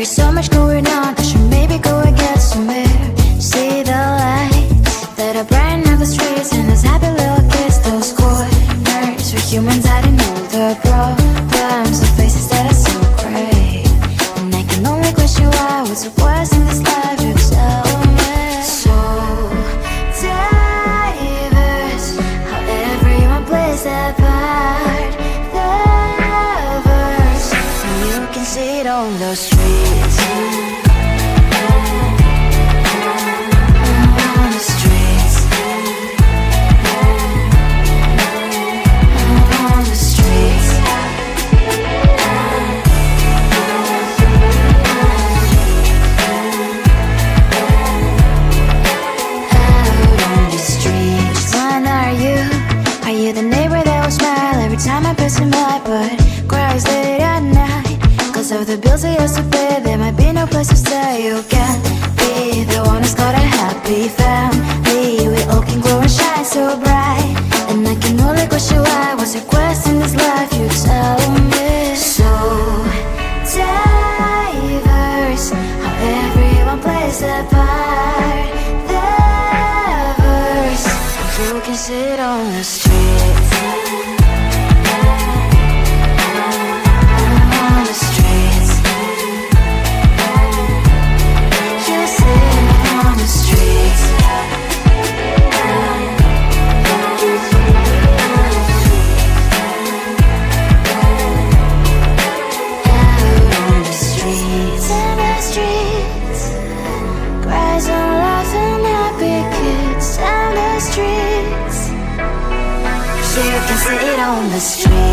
So much going on, I should maybe go and get some air. See the lights that are brighten up the streets, and those happy little kids, those corners where humans hiding all the problems, the faces that are so gray. And I can only question why, what's the worst in this life, you tell me. So diverse, how everyone plays their part. The verse, and you can see it on the streets. Of the bills I used to pay, there might be no place to stay. You can't be the one who's got a happy family. We all can glow and shine so bright, and I can only question why. What's your quest in this life, you tell me. So diverse, how everyone plays their part. The verse, you can sit on the street. Sit on the streets. On the streets. On the streets.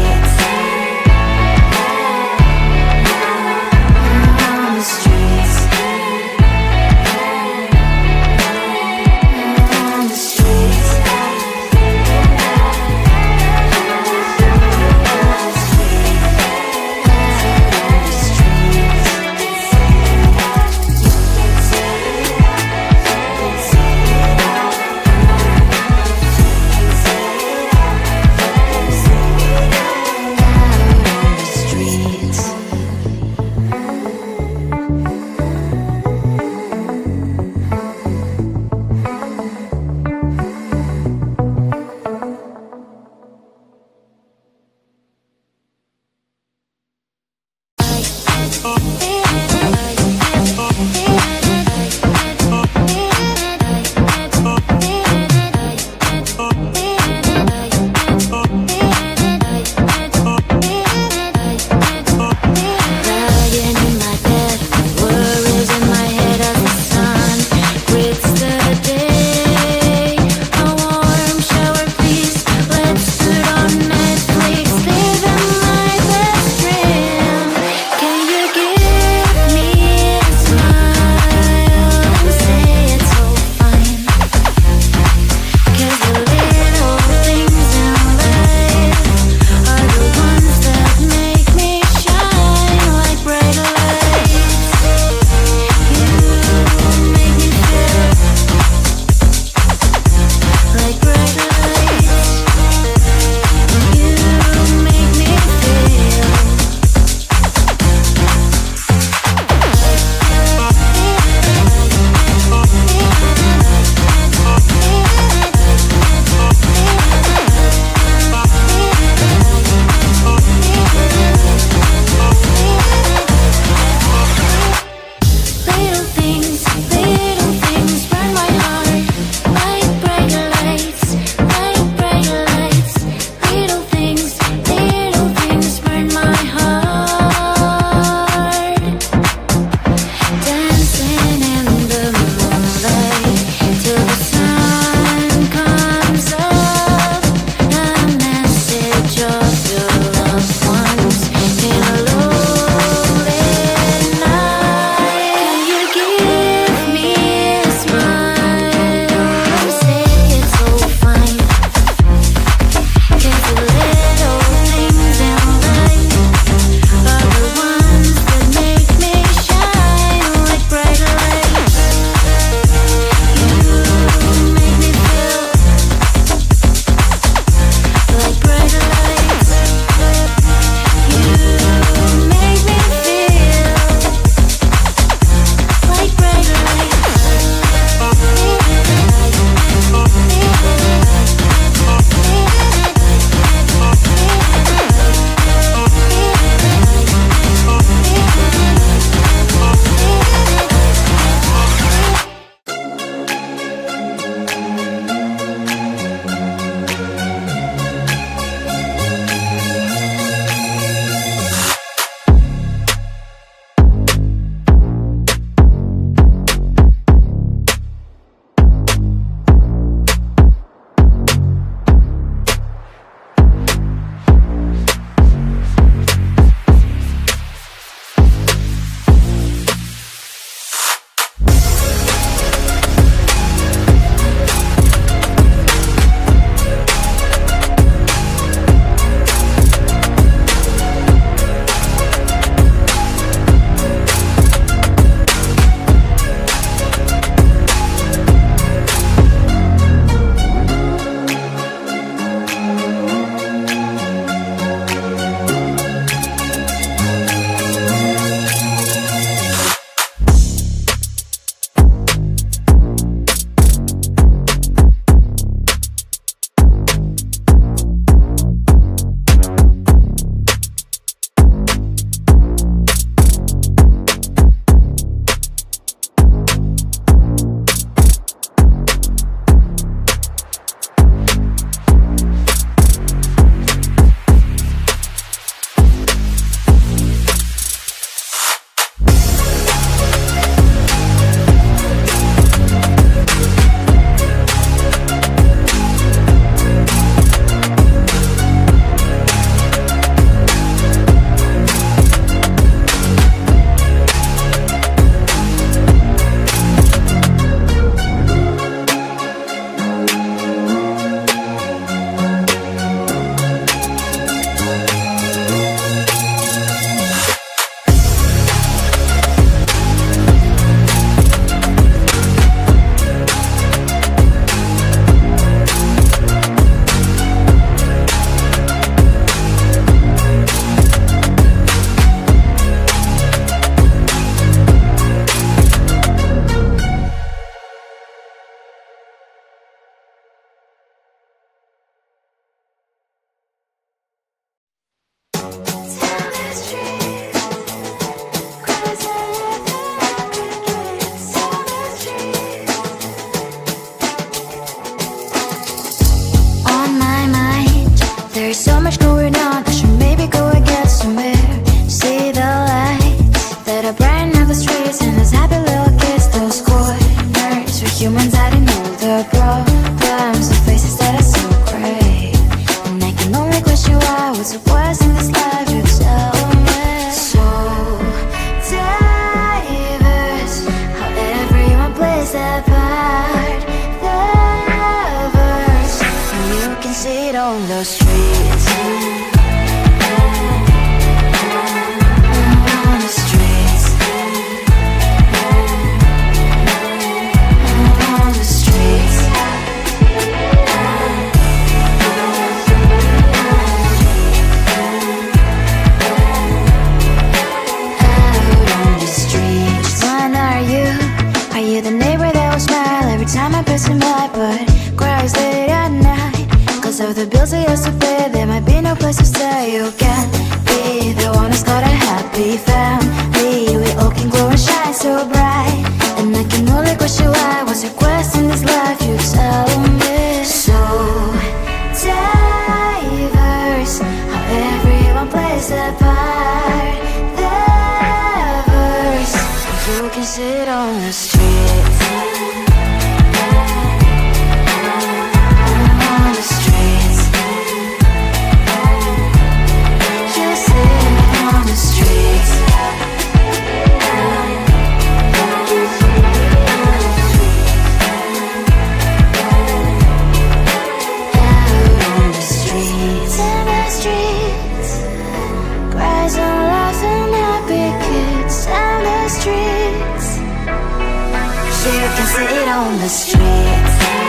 place apart. The verse, and you can see it on the streets. On the streets. On the streets. The neighbor that will smile every time I pass him by, but cries late at night. Cause of the bills I used to pay, there might be no place to stay. You can be the one who's got a happy family. We all can glow and shine so bright. And I can only question why. What's your quest in this life? You tell me. So diverse, how everyone plays their part. The verse, you can sit on the street. On the streets.